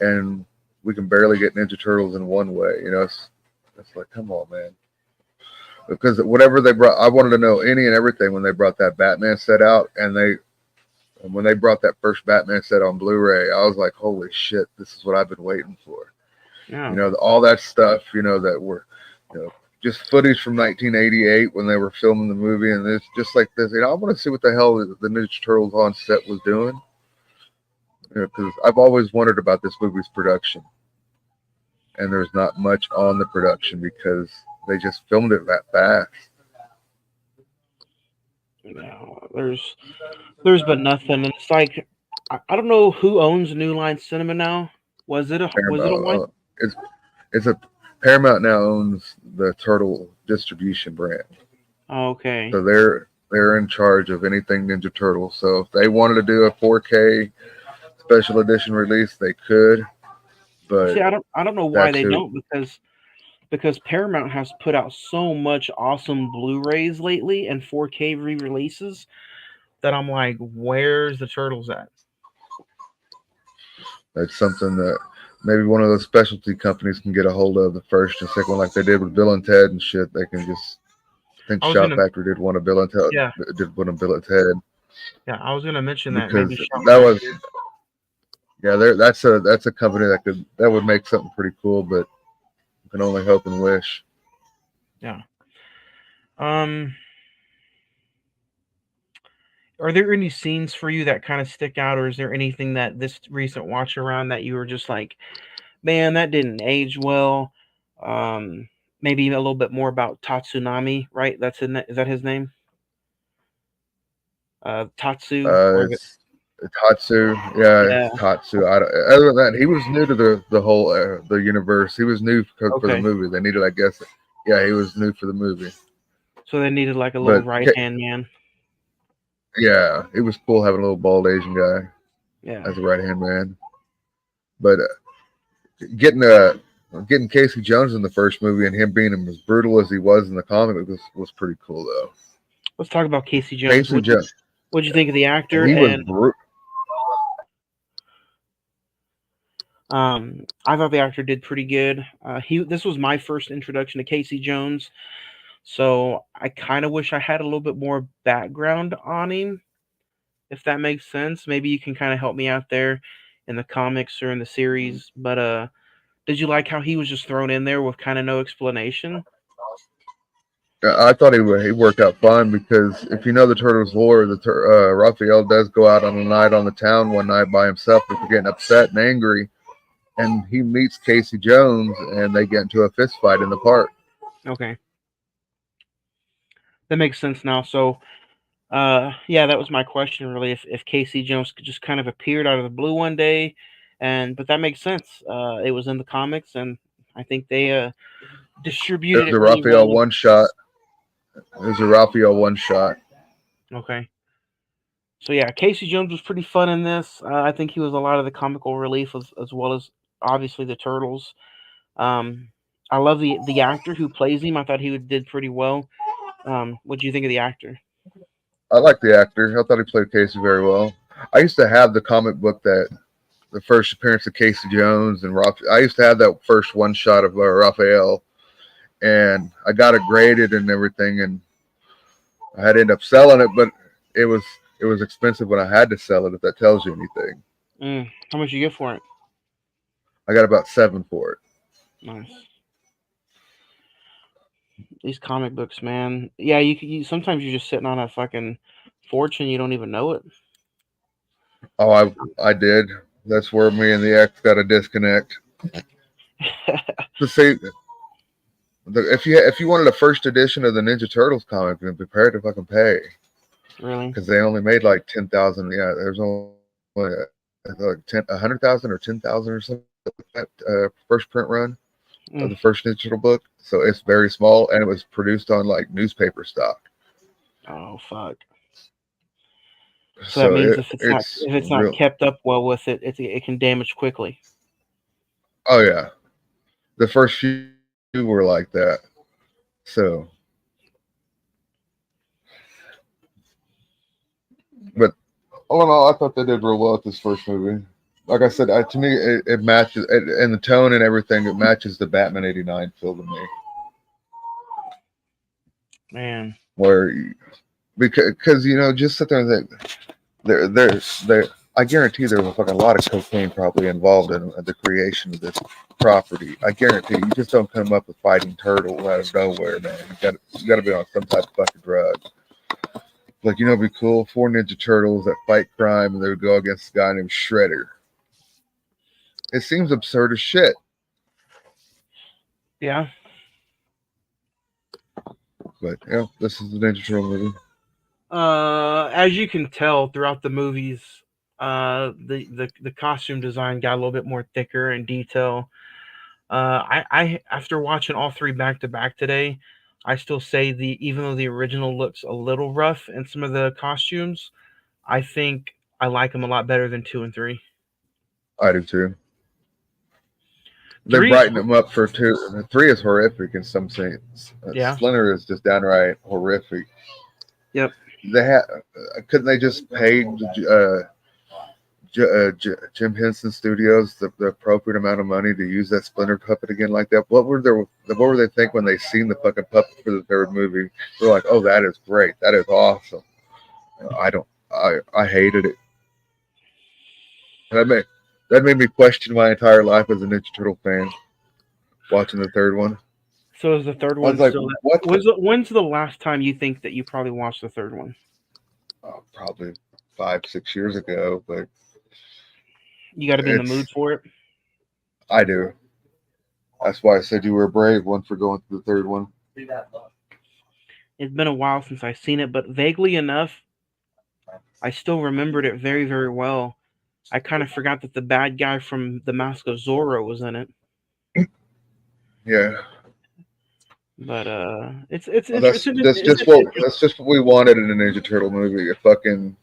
and we can barely get Ninja Turtles in one way. It's like, come on, man. Because whatever they brought, I wanted to know any and everything when they brought that Batman set out, and when they brought that first Batman set on Blu-ray, I was like, holy shit, this is what I've been waiting for. Yeah. All that stuff, that were, just footage from 1988 when they were filming the movie, and it's just like this. I want to see what the hell the Ninja Turtles on set was doing. Because I've always wondered about this movie's production, and there's not much on the production because they just filmed it that fast. No, there's but nothing. And it's like I don't know who owns New Line Cinema now. Was it a white? It's a Paramount now owns the Turtle distribution brand. Oh, okay. So they're in charge of anything Ninja Turtle. So if they wanted to do a 4K special edition release, they could. But see, I don't know why they don't, because Paramount has put out so much awesome Blu-rays lately and 4K re-releases that I'm like, where's the Turtles at? That's something that maybe one of those specialty companies can get a hold of, the first and second one, like they did with Bill and Ted and shit. They can just, I think Shout Factory did one of Bill and Ted. Yeah. Did one of Bill and Ted. Yeah, I was gonna mention that. Because maybe that was, yeah, that's a company that would make something pretty cool, but you can only hope and wish. Yeah. Are there any scenes for you that kind of stick out, or is there anything that this recent watch around that you were just like, man, that didn't age well? Maybe a little bit more about Tatsunami, right? Is that his name? Tatsu. Tatsu, yeah. Tatsu. Other than that, he was new to the whole the universe. He was new for the movie. They needed, I guess, he was new for the movie. So they needed like a little right hand man. Yeah, it was cool having a little bald Asian guy. Yeah, as a right hand man. But getting Casey Jones in the first movie and him being as brutal as he was in the comic was pretty cool, though. Let's talk about Casey Jones. What'd you think of the actor? He was brutal. I thought the actor did pretty good. This was my first introduction to Casey Jones, so I kind of wish I had a little bit more background on him, if that makes sense. Maybe you can kind of help me out there in the comics or in the series. But did you like how he was just thrown in there with kind of no explanation? I thought he worked out fine, because if you know the Turtles lore, Raphael does go out on a night on the town one night by himself if you're getting upset and angry, and he meets Casey Jones and they get into a fist fight in the park. Okay. That makes sense now. So, yeah, that was my question really. If Casey Jones just kind of appeared out of the blue one day, but that makes sense. It was in the comics, and I think they distributed it. Raphael one shot. It was a Raphael one shot. Okay. So yeah, Casey Jones was pretty fun in this. I think he was a lot of the comical relief as well as obviously the Turtles. I love the actor who plays him. I thought he did pretty well. What do you think of the actor? I like the actor. I thought he played Casey very well. I used to have the comic book the first appearance of Casey Jones and I used to have that first one shot of Raphael, and I got it graded and everything, and I had to end up selling it, but it was expensive when I had to sell it, if that tells you anything. How much did you get for it? I got about $7 for it. Nice. These comic books, man. Yeah, you sometimes you're just sitting on a fucking fortune, you don't even know it. Oh, I did. That's where me and the ex got a disconnect. To see, if you wanted a first edition of the Ninja Turtles comic, then prepare to fucking pay. Really? Because they only made like 10,000. Yeah, there's only like 100,000 or 10,000 or something like that first print run of the first digital book. So it's very small, and it was produced on like newspaper stock. Oh fuck! So that means if it's not kept up well with it, it can damage quickly. Oh yeah, the first few were like that. So, but all in all, I thought they did real well with this first movie. Like I said, to me, it matches, and the tone and everything. It matches the Batman '89 feel to me. Man, because just sit there and think there. I guarantee there was a fucking lot of cocaine probably involved in the creation of this property. I guarantee you just don't come up with fighting turtle out of nowhere, man. You got to be on some type of fucking drug. Like, it'd be cool. 4 Ninja Turtles that fight crime, and they would go against a guy named Shredder. It seems absurd as shit. Yeah. But this is the Ninja Turtle movie. As you can tell throughout the movies, the costume design got a little bit more thicker in detail. I after watching all 3 back to back today, I still say even though the original looks a little rough in some of the costumes, I think I like them a lot better than 2 and 3. I do too. They brighten them up for 2. 3 is horrific in some sense. Yeah. Splinter is just downright horrific. Yep. Couldn't they just pay Jim Henson Studios the appropriate amount of money to use that Splinter puppet again like that? What were they think when they seen the fucking puppet for the 3rd movie? They're like, oh, that is great. That is awesome. I hated it. That made me question my entire life as a Ninja Turtle fan. Watching the 3rd one. So is the 3rd one still? When's the last time you think that you probably watched the 3rd one? Probably 5-6 years ago, but you got to be in the mood for it. I do. That's why I said you were a brave one for going to the 3rd one. It's been a while since I've seen it, but vaguely enough, I still remembered it very, very well. I kind of forgot that the bad guy from The Mask of Zorro was in it. Yeah. But that's just what we wanted in a Ninja Turtle movie. A fucking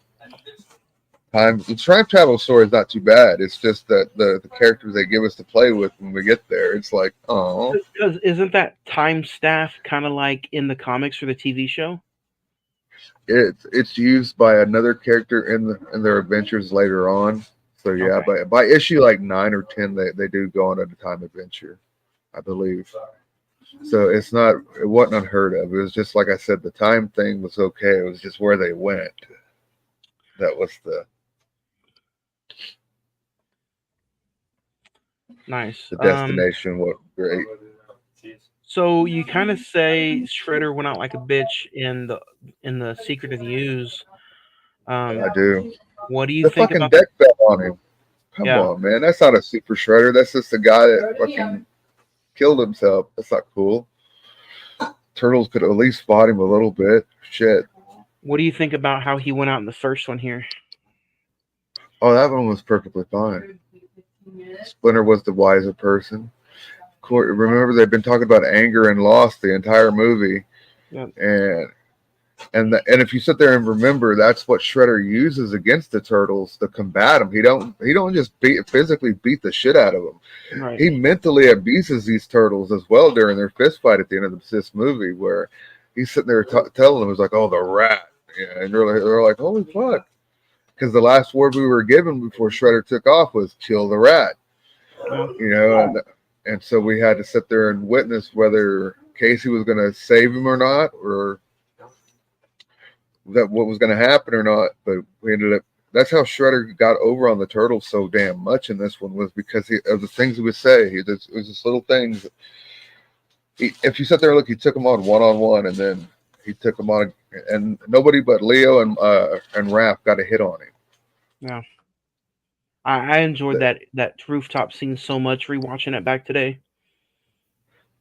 time. The time travel story is not too bad. It's just that the characters they give us to play with when we get there, it's like, oh. Isn't that time staff kind of like in the comics for the TV show? It's used by another character in their adventures later on. So yeah, okay. by issue like 9 or 10, they do go on a time adventure, I believe. So it wasn't unheard of. It was just like I said, the time thing was okay. It was just where they went. That was nice. The destination was great. So you kind of say Shredder went out like a bitch in the Secret of the Ooze. I do. What do you think fucking about deck fell on him? Come on, man. That's not a super Shredder. That's just a guy that fucking killed himself. That's not cool. Turtles could at least fought him a little bit. Shit. What do you think about how he went out in the first one here? Oh, that one was perfectly fine. Splinter was the wiser person. Remember, they've been talking about anger and loss the entire movie. Yep. And if you sit there and remember, that's what Shredder uses against the Turtles to combat them. He don't just physically beat the shit out of them. Right. He mentally abuses these Turtles as well during their fist fight at the end of this movie, where he's sitting there telling them, "It's like, oh, the rat," and they're like, "Holy fuck!" Because the last word we were given before Shredder took off was "kill the rat," and so we had to sit there and witness whether Casey was going to save him or not, or that what was going to happen or not. But we ended up. That's how Shredder got over on the Turtles so damn much in this one, was because of the things he would say. It was just little things. If you sit there and look, he took them on one-on-one, and then he took them on, and nobody but Leo and Raph got a hit on him. Yeah, I enjoyed that rooftop scene so much. Rewatching it back today.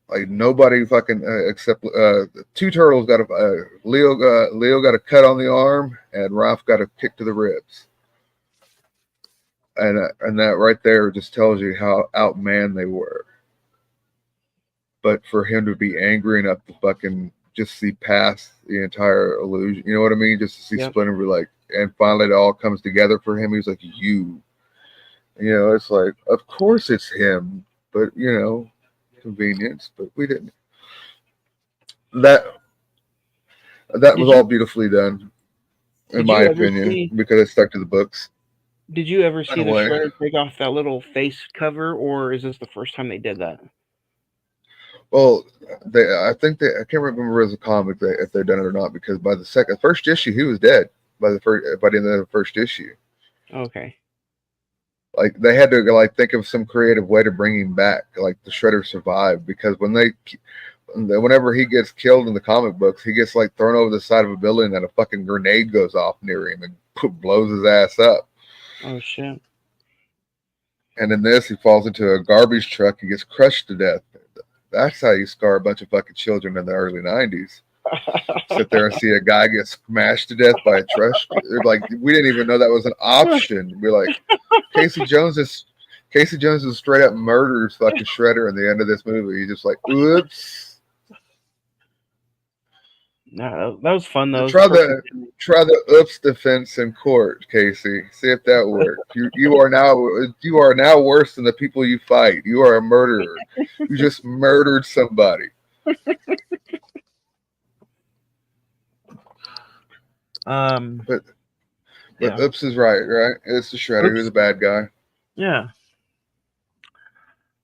Like nobody fucking except 2 Turtles got Leo got a cut on the arm, and Raph got a kick to the ribs. and that right there just tells you how outmanned they were. But for him to be angry enough to fucking just see past the entire illusion, you know what I mean? Just to see Splinter be like, and finally it all comes together for him. He's like, you know, it's like, of course it's him, but you know, convenience. But we didn't. That was all beautifully done, in my opinion, because it stuck to the books. Did you ever see the Shredder take off that little face cover, or is this the first time they did that? Well, I think I can't remember as a comic if they've done it or not, because by the first issue he was dead by the end of the first issue. Okay. Like they had to like think of some creative way to bring him back, like the Shredder survived, because whenever he gets killed in the comic books, he gets like thrown over the side of a building and a fucking grenade goes off near him and blows his ass up. Oh shit. And in this, he falls into a garbage truck and gets crushed to death. That's how you scar a bunch of fucking children in the early 90s. Sit there and see a guy get smashed to death by a truck. Like, we didn't even know that was an option. We're like, Casey Jones is straight up murders fucking Shredder in the end of this movie. He's just like, oops. No, that was fun though. Try the oops defense in court, Casey. See if that works. You are now worse than the people you fight. You are a murderer. You just murdered somebody. But oops is right? It's the Shredder who's a bad guy. Yeah.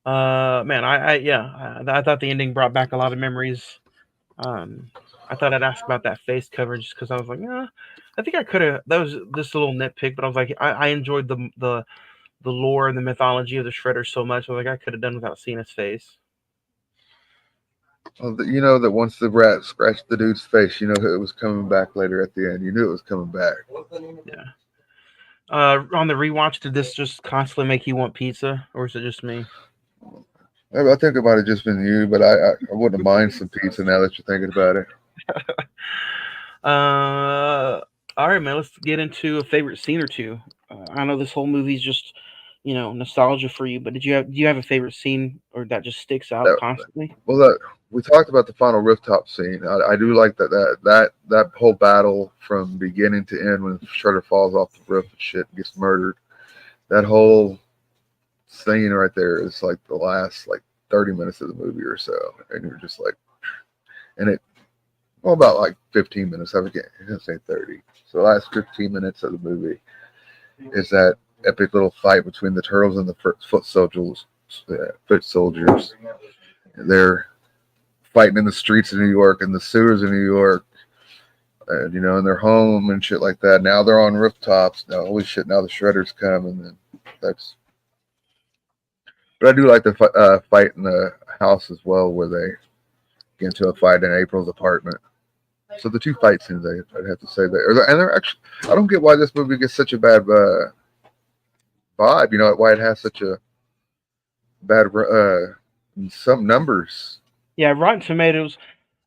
Man, I thought the ending brought back a lot of memories. I thought I'd ask about that face cover just because I was like, I think I could have. That was this little nitpick, but I was like, I enjoyed the lore and the mythology of the Shredder so much. I was like, I could have done without seeing his face. Well, you know that once the rat scratched the dude's face, you know it was coming back later at the end. You knew it was coming back. Yeah. On the rewatch, did this just constantly make you want pizza, or is it just me? I think it might have just been you, but I wouldn't mind some pizza now that you're thinking about it. All right, man. Let's get into a favorite scene or two. I know this whole movie's just, nostalgia for you, but do you have a favorite scene or that just sticks out constantly? Well, we talked about the final rooftop scene. I do like that whole battle from beginning to end when Shredder falls off the roof and shit and gets murdered. That whole scene right there is like the last 30 minutes of the movie or so, and you're just like, and it, well, about 15 minutes. I'm gonna say 30. So the last 15 minutes of the movie is that epic little fight between the turtles and the foot soldiers. They're fighting in the streets of New York and the sewers of New York, and in their home and shit like that. Now they're on rooftops. Now, holy shit! Now the Shredders come, and then that's. But I do like the fight in the house as well, where they get into a fight in April's apartment. So the two fight scenes, I'd have to say that, and they're actually. I don't get why this movie gets such a bad vibe. Why it has such a bad some numbers. Yeah, Rotten Tomatoes.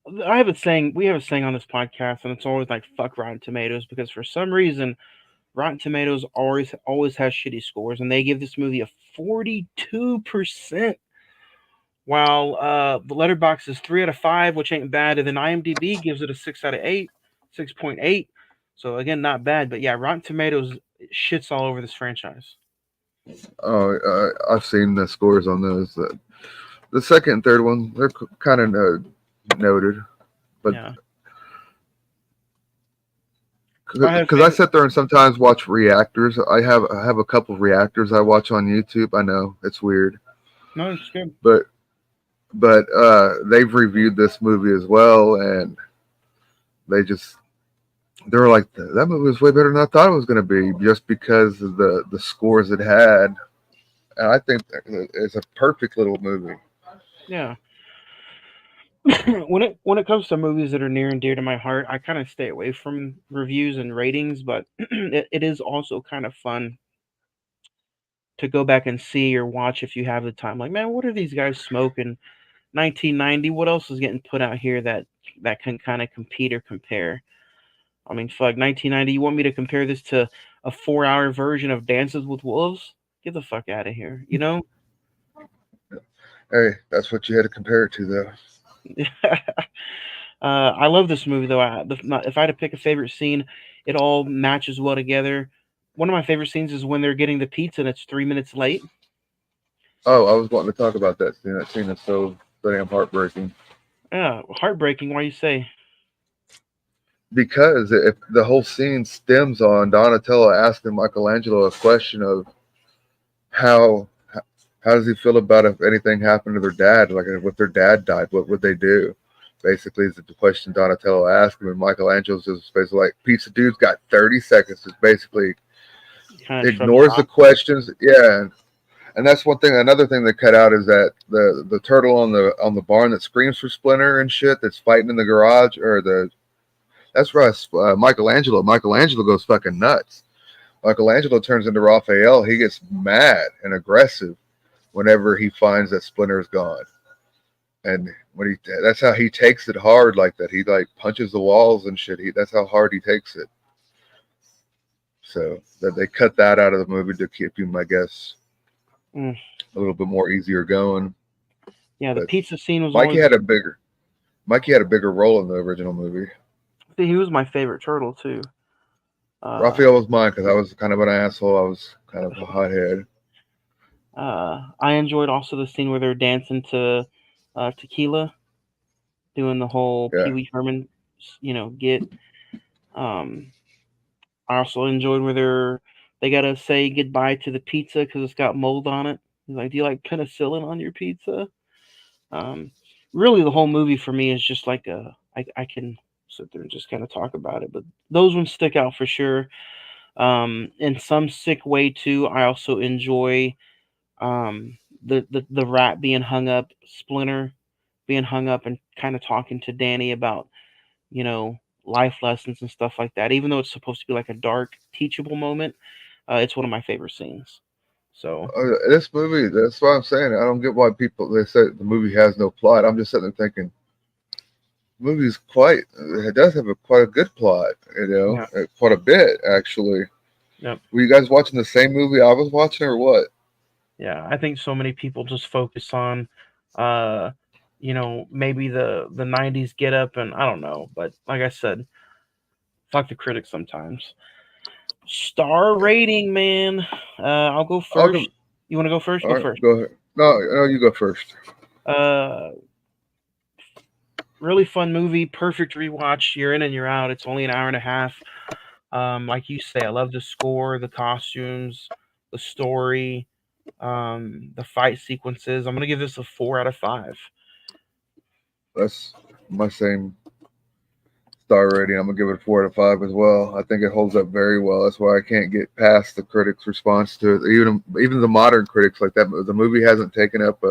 We have a saying on this podcast, and it's always like "fuck Rotten Tomatoes," because for some reason, Rotten Tomatoes always has shitty scores, and they give this movie a 42%, while the Letterboxd is 3 out of 5, which ain't bad, and then IMDb gives it a 6 out of 8, 6.8. So again, not bad, but yeah, Rotten Tomatoes shits all over this franchise. Oh, I've seen the scores on those. The second and third one, they're kind of noted, but yeah. Because I sit there and sometimes watch reactors. I have a couple of reactors I watch on YouTube. I know it's weird. No, it's good. But they've reviewed this movie as well, and they were like, that movie was way better than I thought it was going to be, just because of the scores it had. And I think it's a perfect little movie. Yeah. When it comes to movies that are near and dear to my heart, I kind of stay away from reviews and ratings, but it is also kind of fun to go back and see or watch if you have the time. Like, man, what are these guys smoking? 1990. What else is getting put out here that can kind of compete or compare? I mean, fuck, 1990. You want me to compare this to a 4-hour version of Dances with Wolves? Get the fuck out of here. You know? Hey, that's what you had to compare it to, though. I love this movie though. If I had to pick a favorite scene, it all matches well together. One of my favorite scenes is when they're getting the pizza and it's 3 minutes late. Oh, I was wanting to talk about that scene. That scene is so damn heartbreaking. Yeah, heartbreaking. Why you say? Because if the whole scene stems on Donatello asking Michelangelo a question of how does he feel about if anything happened to their dad, like if their dad died, what would they do? Basically, is the question Donatello asked him, and Michelangelo's just basically like, "Pizza dude's got 30 seconds." Just basically Kind of shrugs it ignores the off. questions. Yeah, and that's one thing. Another thing they cut out is that the turtle on the barn that screams for Splinter and shit that's fighting in the garage, or that's right, Michelangelo. Michelangelo goes fucking nuts. Michelangelo turns into Raphael. He gets mad and aggressive whenever he finds that Splinter is gone. And that's how he takes it hard like that. He like punches the walls and shit. That's how hard he takes it. So that they cut that out of the movie to keep him, I guess, Mm. a little bit more easier going. Yeah, the But pizza scene was Mikey always. had a bigger role in the original movie. See, he was my favorite turtle too. Raphael was mine because I was kind of an asshole. I was kind of a hothead. I enjoyed also the scene where they're dancing to Tequila, doing the whole Yeah. Pee Wee Herman, get. Um, I also enjoyed where they gotta say goodbye to the pizza because it's got mold on it. He's like, "Do you like penicillin on your pizza?" Um, really, the whole movie for me is just like I can sit there and just kind of talk about it, but those ones stick out for sure. In some sick way too, I also enjoy the rat being hung up, Splinter being hung up, and kind of talking to Danny about you know life lessons and stuff like that. Even though it's supposed to be like a dark, teachable moment, it's one of my favorite scenes. So This movie, that's why I'm saying I don't get why they say the movie has no plot. I'm just sitting there thinking, the movie's it does have quite a good plot, yeah, quite a bit actually. yeah, Were you guys watching the same movie I was watching or what? yeah. I think so many people just focus on, uh, maybe the '90s get up, and I don't know, but like I said, fuck the critics sometimes. Star rating, man. I'll go I'll first. go. You want to go first? All Go right, first. go ahead. No, you go first. Uh, Really fun movie. Perfect rewatch. You're in and you're out. It's only an hour and a half. Like you say, I love the score, the costumes, the story, the fight sequences. I'm gonna give this a 4 out of 5. That's my same star rating. I'm gonna give it a 4 out of 5 as well. I think it holds up very well. That's why I can't get past the critics' response to it. Even the modern critics like that. The movie hasn't taken up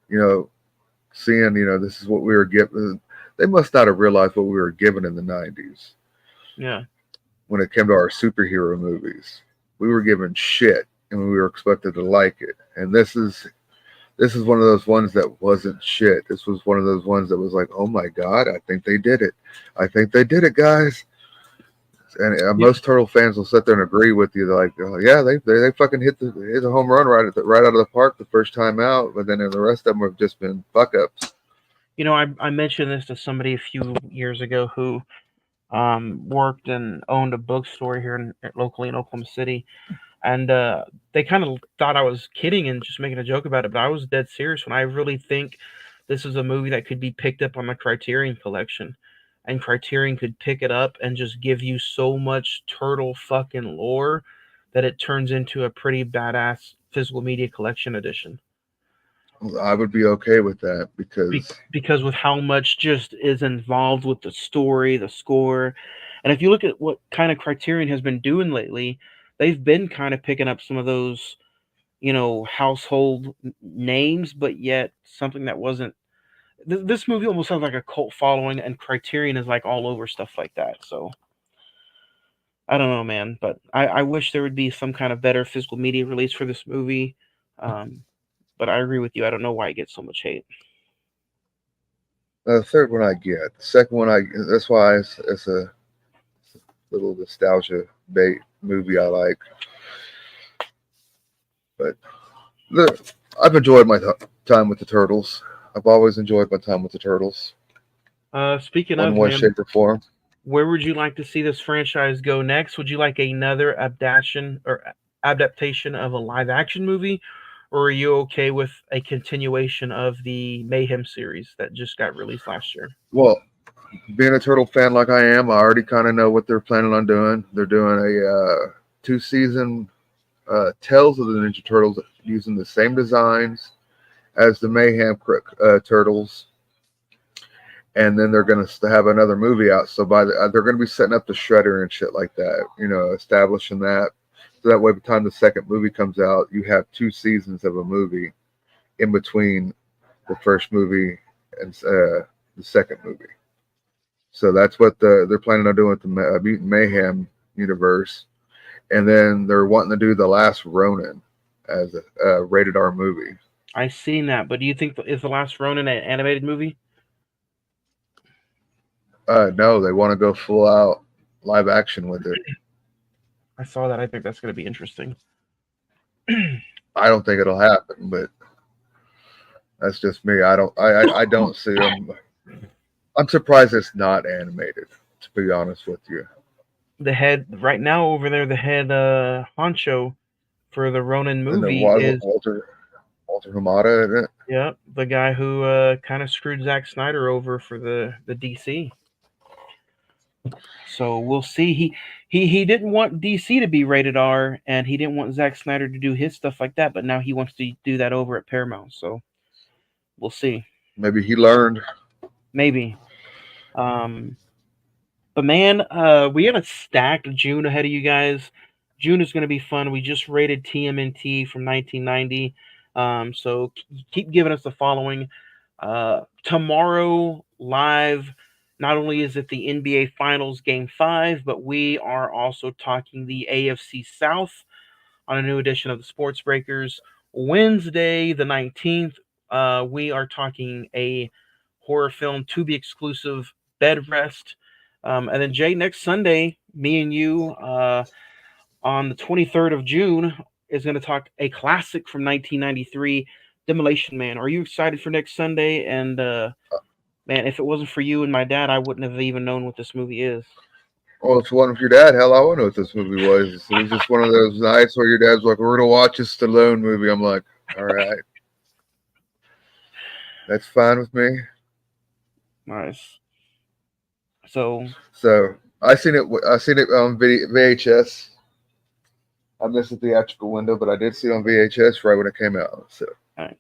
you know, seeing this is what we were given. They must not have realized what we were given in the '90s Yeah, when it came to our superhero movies. We were given shit, and we were expected to like it. And this is one of those ones that wasn't shit. This was one of those ones that was like, oh my god, I think they did it. I think they did it, guys. And yeah. most Turtle fans will sit there and agree with you. They're like, yeah, they fucking hit the home run right out of the park the first time out. But then the rest of them have just been fuck ups. I mentioned this to somebody a few years ago who worked and owned a bookstore here locally in Oklahoma City, and they kind of thought I was kidding and just making a joke about it, but I was dead serious when I really think this is a movie that could be picked up on the Criterion collection, and Criterion could pick it up and just give you so much turtle fucking lore that it turns into a pretty badass physical media collection edition. I would be okay with that Because with how much just is involved with the story, the score, and if you look at what kind of Criterion has been doing lately, they've been kind of picking up some of those household names, but yet something that wasn't. This movie almost has like a cult following, and Criterion is like all over stuff like that. So I don't know, man, but I wish there would be some kind of better physical media release for this movie. Um, but I agree with you. I don't know why it gets so much hate. the third one I get. The second one that's why it's a little nostalgia bait movie I like. But I've enjoyed my time with the Turtles. I've always enjoyed my time with the Turtles. Speaking One of, way, man, shape, or form. where would you like to see this franchise go next? Would you like another adaptation of a live action movie, or are you okay with a continuation of the Mayhem series that just got released last year? Well, being a Turtle fan like I am, I already kind of know what they're planning on doing. They're doing a 2-season Tales of the Ninja Turtles using the same designs as the Mayhem Turtles. And then they're going to have another movie out. So they're going to be setting up the Shredder and shit like that, establishing that. So that way, by the time the second movie comes out, you have 2 seasons of a movie in between the first movie and the second movie. So that's what they're planning on doing with the Mutant Mayhem universe. And then they're wanting to do The Last Ronin as a rated R movie. I seen that, but do you think is The Last Ronin an animated movie? No, they want to go full out live action with it. I saw that. I think that's going to be interesting. I don't think it'll happen, but that's just me. I don't see them. I'm surprised it's not animated, to be honest with you. The head right now over there, the head honcho for the Ronin movie is Walter Hamada in it. Yeah, the guy who kind of screwed Zack Snyder over for the DC. So we'll see. He didn't want DC to be rated R, and he didn't want Zack Snyder to do his stuff like that. But now he wants to do that over at Paramount. So we'll see. Maybe he learned. Maybe. But man, we have a stacked June ahead of you guys. June is going to be fun. We just rated TMNT from 1990. So keep giving us the following. Tomorrow live, not only is it the NBA Finals Game 5, but we are also talking the AFC South on a new edition of the Sports Breakers. Wednesday, the 19th, we are talking a horror film to be exclusive, Bed Rest. And then, Jay, next Sunday, me and you on the 23rd of June is going to talk a classic from 1993, Demolition Man. Are you excited for next Sunday? And, man, if it wasn't for you and my dad, I wouldn't have even known what this movie is. Well, if it wasn't for your dad, hell, I wouldn't know what this movie was. It was just one of those nights where your dad's like, we're going to watch a Stallone movie. I'm like, all right. That's fine with me. Nice. So I seen it on VHS. I missed the theatrical window, but I did see it on VHS right when it came out. So nice.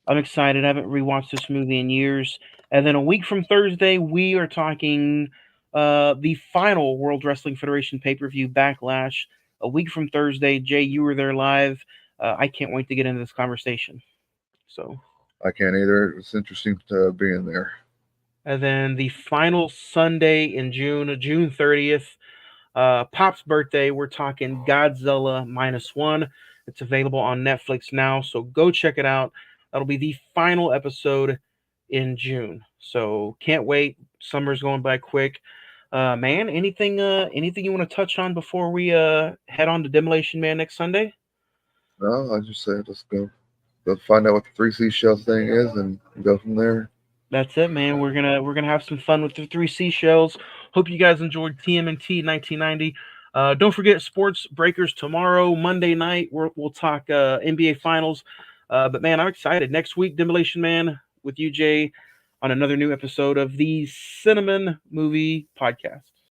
I'm excited. I haven't rewatched this movie in years. And then a week from Thursday, we are talking the final World Wrestling Federation pay-per-view, Backlash. A week from Thursday, Jay, you were there live. I can't wait to get into this conversation. So I can't either. It's interesting to be in there. And then the final Sunday in June, June 30th, Pop's birthday, we're talking Godzilla -1. It's available on Netflix now, so go check it out. That'll be the final episode in June. So can't wait. Summer's going by quick. Man, anything you want to touch on before we head on to Demolition Man next Sunday? No, I just said let's go find out what the 3 seashells thing is and go from there. That's it, man. We're gonna have some fun with the 3 seashells. Hope you guys enjoyed TMNT 1990. Don't forget Sports Breakers tomorrow, Monday night. We'll talk NBA Finals. But man, I'm excited. Next week, Demolition Man with you, Jay, on another new episode of the Cne-Men Movie Podcast.